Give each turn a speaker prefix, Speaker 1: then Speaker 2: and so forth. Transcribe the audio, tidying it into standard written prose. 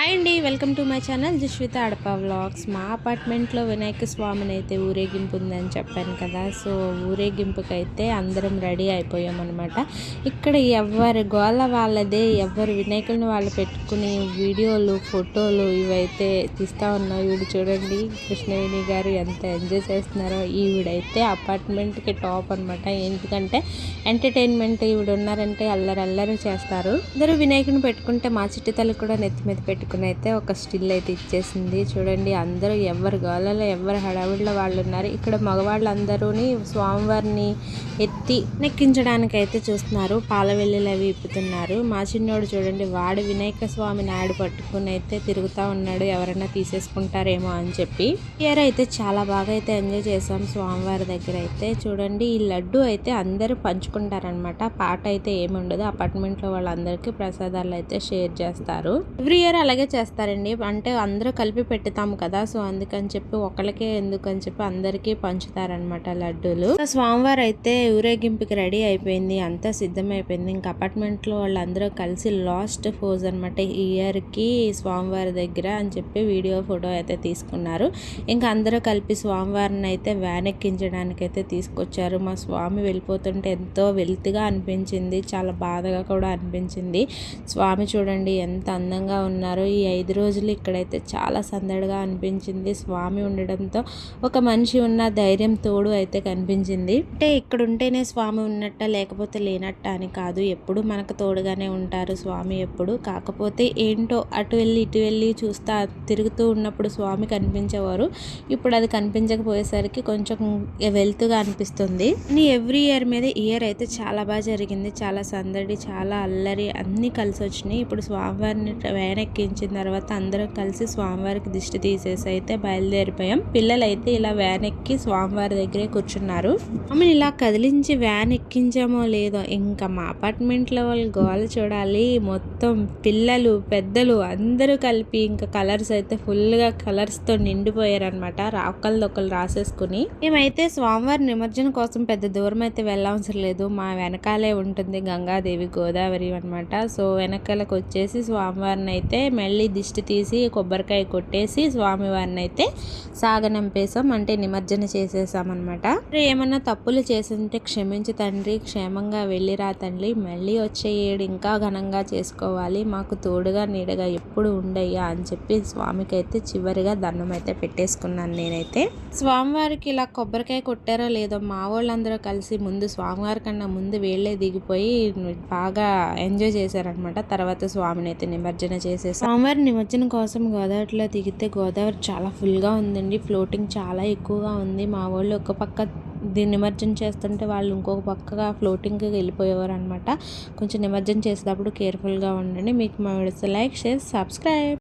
Speaker 1: Hi అండి, welcome to my channel Jishwitha Adapa vlogs. మా అపార్ట్మెంట్లో వినాయక స్వామిని అయితే ఊరేగింపు ఉందని చెప్పాను కదా. సో ఊరేగింపుకి అయితే అందరం రెడీ అయిపోయామన్నమాట. ఇక్కడ ఎవరి గోల వాళ్ళదే, ఎవరు వినాయకుడిని వాళ్ళు పెట్టుకుని వీడియోలు ఫోటోలు ఇవైతే తీస్తూ ఉన్నాం. ఈవిడ చూడండి, కృష్ణవేణి గారు ఎంత ఎంజాయ్ చేస్తున్నారో. ఈవిడైతే అపార్ట్మెంట్కి టాప్ అనమాట. ఎందుకంటే ఎంటర్టైన్మెంట్ ఈవిడ ఉన్నారంటే అల్లరి చేస్తారు. అందరూ వినాయకుడిని పెట్టుకుంటే మా చిట్టి తల్లి కూడా నెత్తి మీద పెట్టుకుని అయితే ఒక స్టిల్ అయితే ఇచ్చేసింది. చూడండి, అందరూ ఎవరి గోలలో ఎవరి హడావిడిలో వాళ్ళు ఉన్నారు. ఇక్కడ మగవాళ్ళందరూని స్వామివారిని ఎత్తి నెక్కించడానికి అయితే చూస్తున్నారు. పాల వెల్లులు అవి ఇప్పుతున్నారు. మా చిన్నోడు చూడండి, వాడు వినాయక స్వామిని ఆడు పట్టుకుని అయితే తిరుగుతూ ఉన్నాడు, ఎవరైనా తీసేసుకుంటారేమో అని చెప్పి. ఇయర్ అయితే చాలా బాగా అయితే ఎంజాయ్ చేసాం స్వామివారి దగ్గర అయితే. చూడండి, ఈ లడ్డు అయితే అందరూ పంచుకుంటారనమాట. పాట అయితే ఏమి ఉండదు. అపార్ట్మెంట్లో వాళ్ళందరికీ ప్రసాదాలు అయితే షేర్ చేస్తారు. ఎవ్రీ ఇయర్ అలాగే చేస్తారండి. అంటే అందరూ కలిపి పెట్టుతాము కదా, సో అందుకని చెప్పి ఒకళ్ళకే ఎందుకని చెప్పి అందరికీ పంచుతారనమాట లడ్డూలు. స్వామివారు అయితే ఊరేగింపుకి రెడీ అయిపోయింది, అంతా సిద్ధమైపోయింది. ఇంకా అపార్ట్మెంట్లో వాళ్ళందరూ కలిసి లాస్ట్ ఫోజ్ అనమాట ఈ ఇయర్కి స్వామివారి దగ్గర అని చెప్పి వీడియో ఫోటో అయితే తీసుకున్నారు. ఇంకా అందరూ కలిపి స్వామివారిని అయితే వ్యాన్ ఎక్కించడానికి అయితే తీసుకొచ్చారు. మా స్వామి వెళ్ళిపోతుంటే ఎంతో వెల్తిగా అనిపించింది, చాలా బాధగా కూడా అనిపించింది. స్వామి చూడండి ఎంత అందంగా ఉన్నారు. ఈ 5 రోజులు ఇక్కడైతే చాలా సందడిగా అనిపించింది. స్వామి ఉండడంతో ఒక మనిషి ఉన్న ధైర్యం తోడు అయితే కనిపించింది. అంటే ఇక్కడ ఉంటేనే స్వామి ఉన్నట్ట లేకపోతే లేనట్ట అని కాదు, ఎప్పుడు మనకు తోడుగానే ఉంటారు స్వామి ఎప్పుడు. కాకపోతే ఏంటో అటు వెళ్ళి ఇటు వెళ్ళి చూస్తా తిరుగుతూ ఉన్నప్పుడు స్వామి కనిపించేవారు. ఇప్పుడు అది కనిపించకపోయేసరికి కొంచెం వెల్తుగా అనిపిస్తుంది. ఎవ్రీ ఇయర్ మీద ఇయర్ అయితే చాలా బాగా జరిగింది. చాలా సందడి, చాలా అల్లరి అన్నీ కలిసి వచ్చినాయి. ఇప్పుడు స్వామివారిని వ్యాన్ ఎక్కించిన తర్వాత అందరం కలిసి స్వామివారికి దిష్టి తీసేసి అయితే బయలుదేరిపోయాం. పిల్లలైతే ఇలా వ్యాన్ ఎక్కి స్వామివారి దగ్గరే కూర్చున్నారు. ఆమెను ఇలా కదిలించి వ్యాన్ ఎక్కించామో లేదో ఇంకా మా అపార్ట్మెంట్లో వాళ్ళు గోల చూడాలి. మొత్తం పిల్లలు పెద్దలు అందరూ కలిపి ఇంకా కలర్స్ అయితే ఫుల్గా కలర్స్తో నిండిపోయారనమాట. ఒకళ్ళు రాసేసుకుని మేమైతే స్వామివారి నిమజ్జనం కోసం పెద్ద దూరం అయితే వెళ్ళవసరం లేదు. మా వెనకాలే ఉంటుంది గంగాదేవి గోదావరి అనమాట. సో వెనకాలకు వచ్చేసి స్వామివారిని అయితే మళ్ళీ దిష్టి తీసి కొబ్బరికాయ కొట్టేసి స్వామివారిని అయితే సాగనంపేసాం, అంటే నిమజ్జన చేసేసామన్నమాట. ఏమన్నా తప్పులు చేసింటే క్షమించి తండ్రి, క్షేమంగా వెళ్ళిరా తండ్రి, మళ్ళీ వచ్చే ఏడు ఇంకా ఘనంగా చేసుకోవాలి, మాకు తోడుగా నీడగా ఎప్పుడు ఉండయ్యా అని చెప్పి స్వామికి అయితే చివరిగా దండం అయితే పెట్టేసుకున్నాను నేనైతే. స్వామివారికి ఇలా కొబ్బరికాయ కొట్టారో లేదో మా వాళ్ళందరూ కలిసి ముందు స్వామివారి కన్నా ముందు వేళ్ళే దిగిపోయి బాగా ఎంజాయ్ చేశారనమాట. తర్వాత స్వామిని అయితే నిమజ్జన చేసేసాం. స్వామివారి నిమజ్జనం కోసం గోదావరిలో దిగితే గోదావరి చాలా ఫుల్గా ఉందండి. ఫ్లోటింగ్ చాలా ఎక్కువగా ఉంది. మా వాళ్ళు ఒక పక్క దీన్ని నిమజ్జనం చేస్తుంటే వాళ్ళు ఇంకొక పక్కగా ఫ్లోటింగ్కి వెళ్ళిపోయేవారు అనమాట. కొంచెం నిమజ్జనం చేసేటప్పుడు కేర్ఫుల్గా ఉండండి. మీకు మా వీడియోస్ లైక్, షేర్, సబ్స్క్రైబ్.